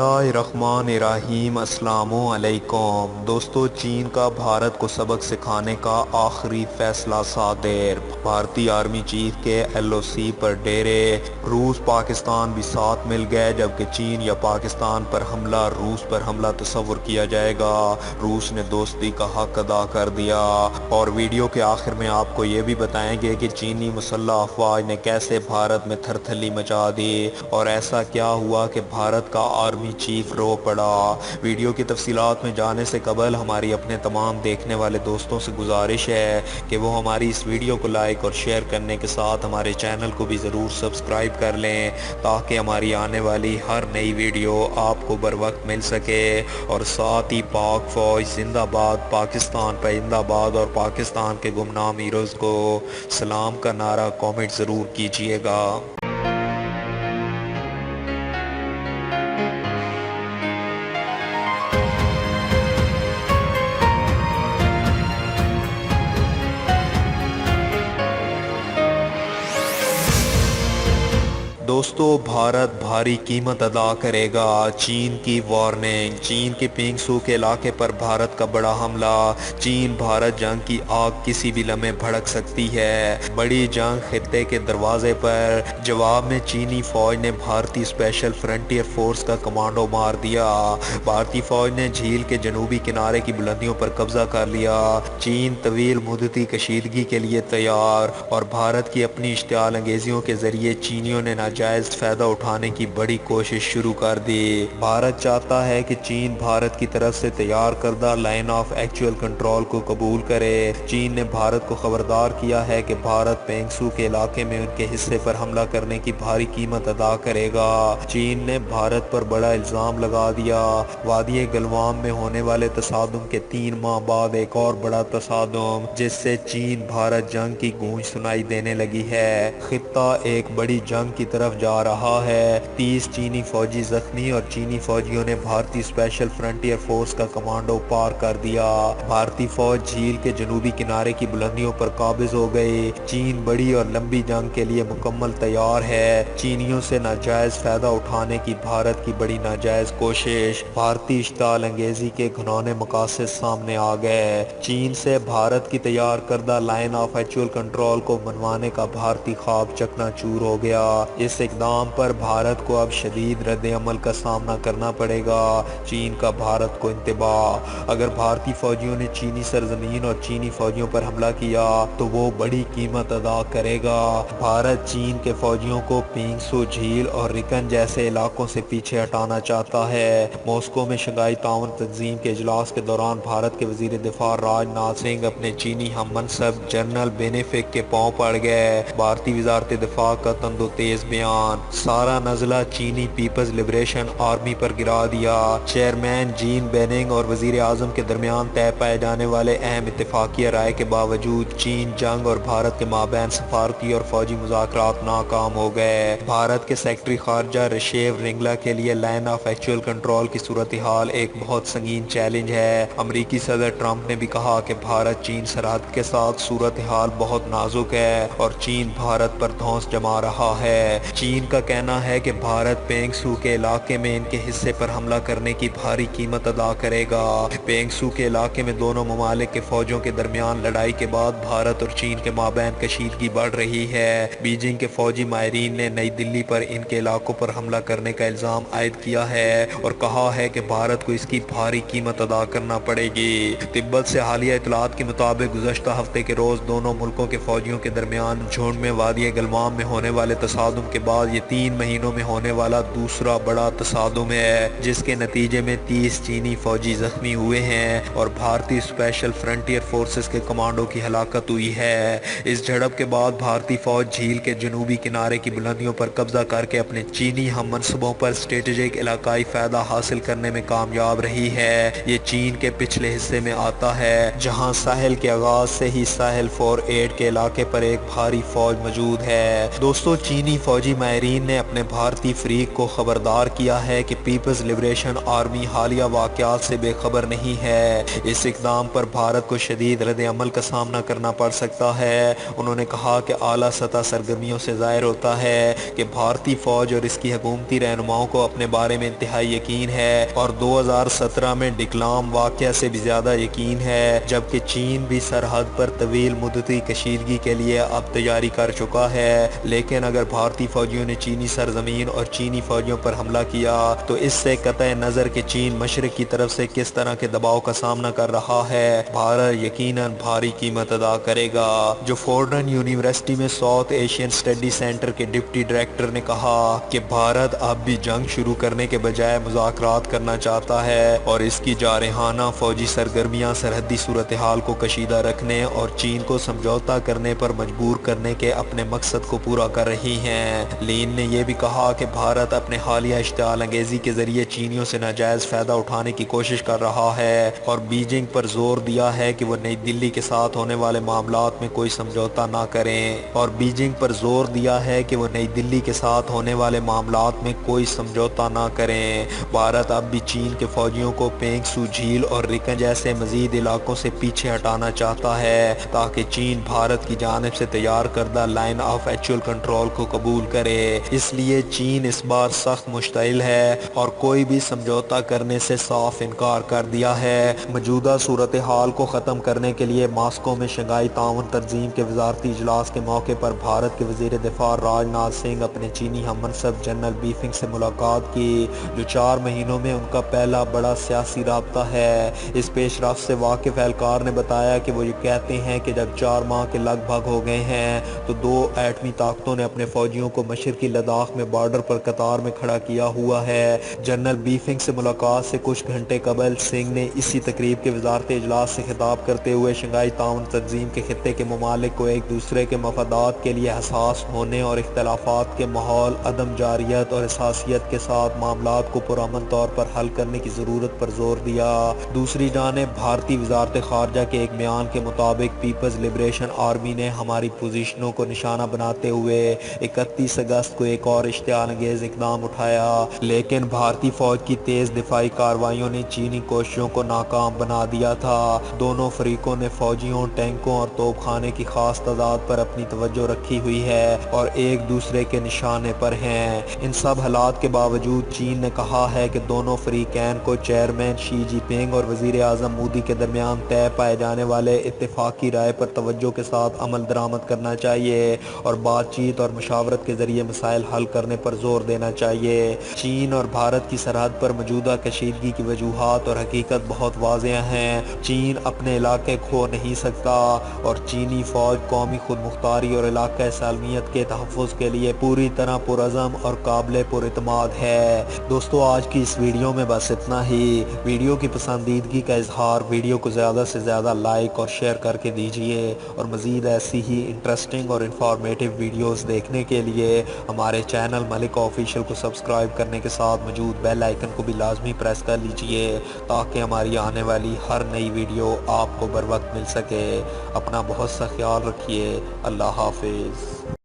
बिस्मिल्लाहिर्रहमानिर्रहीम। अस्सलामु अलैकुम दोस्तों, चीन का भारत को सबक सिखाने का आखिरी फैसला सादिर। भारतीय आर्मी चीफ के LOC पर डेरे। रूस पाकिस्तान भी साथ मिल गए, जबकि चीन या पाकिस्तान पर हमला रूस पर हमला तस्वुर किया जाएगा। रूस ने दोस्ती का हक अदा कर दिया। और वीडियो के आखिर में आपको ये भी बताएंगे कि चीनी मुसल्लह अफवाज ने कैसे भारत में थरथली मचा दी और ऐसा क्या हुआ कि भारत का आर्मी चीफ रो पड़ा। वीडियो की तफसीलात में जाने से कबल हमारी अपने तमाम देखने वाले दोस्तों से गुजारिश है कि वो हमारी इस वीडियो को लाइक और शेयर करने के साथ हमारे चैनल को भी ज़रूर सब्सक्राइब कर लें, ताकि हमारी आने वाली हर नई वीडियो आपको बर वक्त मिल सके। और साथ ही पाक फौज जिंदाबाद, पाकिस्तान जिंदाबाद और पाकिस्तान के गुमनाम हीरोज़ को सलाम का नारा कमेंट ज़रूर कीजिएगा। दोस्तों, भारत भारी कीमत अदा करेगा। चीन की वार्निंग। चीन के पिंगसू के इलाके पर भारत का बड़ा हमला। चीन भारत जंग की आग किसी भी लम्हे भड़क सकती है। बड़ी जंग खित्ते के दरवाजे पर। जवाब में चीनी फौज ने भारतीय स्पेशल फ्रंटियर फोर्स का कमांडो मार दिया। भारतीय फौज ने झील के जनूबी किनारे की बुलंदियों पर कब्जा कर लिया। चीन तवील मुद्दती कशीदगी के लिए तैयार। और भारत की अपनी इश्तियाल अंगेजियों के जरिए चीनियों ने जायज़ फ़ायदा उठाने की बड़ी कोशिश शुरू कर दी। भारत चाहता है कि चीन भारत की तरफ से तैयार करदा लाइन ऑफ एक्चुअल कंट्रोल को कबूल करे। चीन ने भारत को खबरदार किया है कि भारत पेंगसू के इलाके में उनके हिस्से पर हमला करने की भारी कीमत अदा करेगा। चीन ने भारत पर बड़ा इल्ज़ाम लगा दिया। वादी गलवान में होने वाले तसादुम के 3 माह बाद एक और बड़ा तसादुम, जिससे चीन भारत जंग की गूंज सुनाई देने लगी है। खित्ता एक बड़ी जंग की तरफ जा रहा है। 30 चीनी फौजी जख्मी और चीनी फौजियों ने भारतीय स्पेशल फ्रंटियर फोर्स का कमांडो पार कर दिया। भारतीय फौज झील के जनूबी किनारे की बुलंदियों पर काबिज हो गई। चीन बड़ी और लंबी जंग के लिए मुकम्मल तैयार है। चीनियों से नाजायज फायदा उठाने की भारत की बड़ी नाजायज कोशिश। भारतीय इश्ताल अंगेजी के घिनौने मकासद सामने आ गए। चीन से भारत की तैयार करदा लाइन ऑफ एक्चुअल कंट्रोल को मनवाने का भारतीय ख्वाब चकनाचूर हो गया। इस इकदाम पर भारत को अब शदीद रद्द अमल का सामना करना पड़ेगा। चीन का भारत को इंतबाह। अगर भारतीय फौजियों ने चीनी सरजमीन और चीनी फौजियों पर हमला किया तो वो बड़ी कीमत अदा करेगा। भारत चीन के फौजियों को पिंगसू झील और रिकन जैसे इलाकों से पीछे हटाना चाहता है। मॉस्को में शंघाई ताउन तंजीम के इजलास के दौरान भारत के वजीर दिफा राजनाथ सिंह अपने चीनी हम मनसब जनरल बेनेफिक के पांव पड़ गए। भारतीय वजारत दिफा का तंदो तेज बयान। सारा नजला चीनी पीपल्स लिबरेशन आर्मी पर गिरा दिया। चेयरमैन जीन बेनिंग और वजीर आजम के दरमियान तय पाए जाने वाले अहम इत्तेफाकिया राय के बावजूद चीन जंग और भारत के माबैन सफारती और फौजी मुज़ाकरात नाकाम हो गए। भारत के सेक्रेटरी खारजा रशेव रिंगला के लिए लाइन ऑफ एक्चुअल कंट्रोल की सूरत हाल एक बहुत संगीन चैलेंज है। अमरीकी सदर ट्रंप ने भी कहा कि भारत चीन सरहद के साथ सूरत हाल बहुत नाजुक है और चीन भारत पर धौंस जमा रहा है। चीन का कहना है कि भारत पेंगसू के इलाके में इनके हिस्से पर हमला करने की भारी कीमत अदा करेगा। पेंगसू के इलाके में दोनों ममालिक के फौजों के दरमियान लड़ाई के बाद भारत और चीन के माबैन कशीदगी बढ़ रही है। बीजिंग के फौजी माहिरीन ने नई दिल्ली पर इनके इलाकों पर हमला करने का इल्जाम आयद किया है और कहा है कि भारत को इसकी भारी कीमत अदा करना पड़ेगी। तिब्बत से हालिया इतलात के मुताबिक गुज़श्ता हफ्ते के रोज दोनों मुल्कों के फौजियों के दरमियान झुंड में वादी गलवान में होने वाले तसादुम के बाद ये 3 महीनों में होने वाला दूसरा बड़ा तसादुम है, जिसके नतीजे में 30 चीनी फौजी जख्मी हुए हैं और भारतीय स्पेशल फ्रंटियर फोर्सेस के कमांडो की हलाकत हुई है। इस झड़प के बाद भारतीय फौज झील के जनूबी किनारे की बुलंदियों पर कब्जा करके अपने चीनी हम मनसूबों पर स्ट्रेटेजिक इलाकाई फायदा हासिल करने में कामयाब रही है। ये चीन के पिछले हिस्से में आता है, जहां साहिल के आगाज से ही साहिल 48 के इलाके पर एक भारी फौज मौजूद है। दोस्तों, चीनी फौजी ماہرین نے اپنے بھارتی فریق کو خبردار کیا ہے کہ پیپلز لبریشن آرمی حالیہ واقعات سے بے خبر نہیں ہے۔ اس اقدام پر بھارت کو شدید رد عمل کا سامنا کرنا پڑ سکتا ہے۔ انہوں نے کہا کہ اعلیٰ سطح سرگرمیوں سے ظاہر ہوتا ہے کہ بھارتی فوج اور اس کی حکومتی رہنماؤں کو اپنے بارے میں انتہائی یقین ہے اور 2017 میں ڈکلام واقعہ سے بھی زیادہ یقین ہے، جبکہ چین بھی سرحد پر طویل مدتی کشیدگی کے لیے اب تیاری کر چکا ہے۔ لیکن اگر بھارتی فوجیوں نے چینی سرزمین اور چینی فوجیوں پر حملہ کیا تو اس سے قطع نظر کہ چین مشرق کی طرف سے کس طرح کے دباؤ کا سامنا کر رہا ہے، بھارت یقیناً بھاری قیمت ادا کرے گا۔ جو فورڈن یونیورسٹی میں ساؤتھ ایشین اسٹڈی سینٹر کے ڈپٹی ڈائریکٹر نے کہا کہ بھارت اب بھی جنگ شروع کرنے کے بجائے مذاکرات کرنا چاہتا ہے اور اس کی جارحانہ فوجی سرگرمیاں سرحدی صورتحال کو کشیدہ رکھنے اور چین کو سمجھوتہ کرنے پر مجبور کرنے کے اپنے مقصد کو پورا کر رہی ہیں۔ لین نے یہ بھی کہا کہ بھارت اپنے حالیہ اشتعال انگیزی کے ذریعے چینیوں سے ناجائز فائدہ اٹھانے کی کوشش کر رہا ہے اور بیجنگ پر زور دیا ہے کہ وہ نئی دلی کے ساتھ ہونے والے معاملات میں کوئی سمجھوتہ نہ کریں۔ بھارت اب بھی چین کے فوجیوں کو پینگ سو جھیل اور رکن جیسے مزید علاقوں سے پیچھے ہٹانا چاہتا ہے تاکہ چین بھارت کی جانب سے تیار کردہ لائن آف ایکچوئل کنٹرول کو قبول کرے۔ اس لیے چین اس بار سخت مشتعل ہے اور کوئی بھی سمجھوتہ کرنے سے صاف انکار کر دیا ہے۔ موجودہ صورتحال کو ختم کرنے کے لیے ماسکو میں شنگھائی تعاون تنظیم کے وزارتی اجلاس کے موقع پر بھارت کے وزیر دفاع راج ناتھ سنگھ اپنے چینی ہم منصب جنرل بیفنگ سے ملاقات کی، جو 4 مہینوں میں ان کا پہلا بڑا سیاسی رابطہ ہے۔ اس پیش رفت سے واقف اہلکار نے بتایا کہ وہ یہ کہتے ہیں کہ جب 4 ماہ کے لگ بھگ ہو گئے ہیں تو 2 ایٹمی طاقتوں نے اپنے فوجیوں کو مشرقی لداخ میں بارڈر پر قطار میں کھڑا کیا ہوا ہے۔ جنرل بیفنگ سے ملاقات سے کچھ گھنٹے قبل سنگھ نے اسی تقریب کے وزارتی اجلاس سے خطاب کرتے ہوئے شنگھائی تعاون تنظیم کے خطے کے ممالک کو ایک دوسرے کے مفادات کے لیے حساس ہونے اور اختلافات کے ماحول، عدم جارحیت اور حساسیت کے ساتھ معاملات کو پرامن طور پر حل کرنے کی ضرورت پر زور دیا۔ دوسری جانب بھارتی وزارت خارجہ کے ایک بیان کے مطابق پیپلز لبریشن آرمی نے ہماری پوزیشنوں کو نشانہ بناتے ہوئے 31 اگست کو ایک اور اشتعال انگیز اقدام اٹھایا، لیکن بھارتی فوج کی تیز دفاعی کارروائیوں نے چینی کوششوں کو ناکام بنا دیا تھا۔ دونوں فریقوں نے فوجیوں، ٹینکوں اور توپ خانے کی خاص تعداد پر اپنی توجہ رکھی ہوئی ہے اور ایک دوسرے کے نشانے پر ہیں۔ ان سب حالات کے باوجود چین نے کہا ہے کہ دونوں فریقین کو چیئرمین شی جن پنگ اور وزیر اعظم مودی کے درمیان طے پائے جانے والے اتفاقی رائے پر توجہ کے ساتھ عمل درآمد کرنا چاہیے اور بات چیت اور مشاورت کے ذریعے مسائل حل کرنے پر زور دینا چاہیے۔ چین اور بھارت کی سرحد پر موجودہ کشیدگی کی وجوہات اور حقیقت بہت واضح ہیں۔ چین اپنے علاقے کھو نہیں سکتا اور چینی فوج قومی خود مختاری اور علاقہ سالمیت کے تحفظ کے لیے پوری طرح پرعزم اور قابل پر اعتماد ہے۔ دوستو، آج کی اس ویڈیو میں بس اتنا ہی۔ ویڈیو کی پسندیدگی کا اظہار، ویڈیو کو زیادہ سے زیادہ لائک اور شیئر کر کے دیجیے اور مزید ایسی ہی انٹرسٹنگ اور انفارمیٹیو ویڈیوز دیکھنے کے لیے ہمارے چینل ملک آفیشل کو سبسکرائب کرنے کے ساتھ موجود بیل آئیکن کو بھی لازمی پریس کر لیجیے تاکہ ہماری آنے والی ہر نئی ویڈیو آپ کو بر وقت مل سکے۔ اپنا بہت سا خیال رکھیے۔ اللہ حافظ۔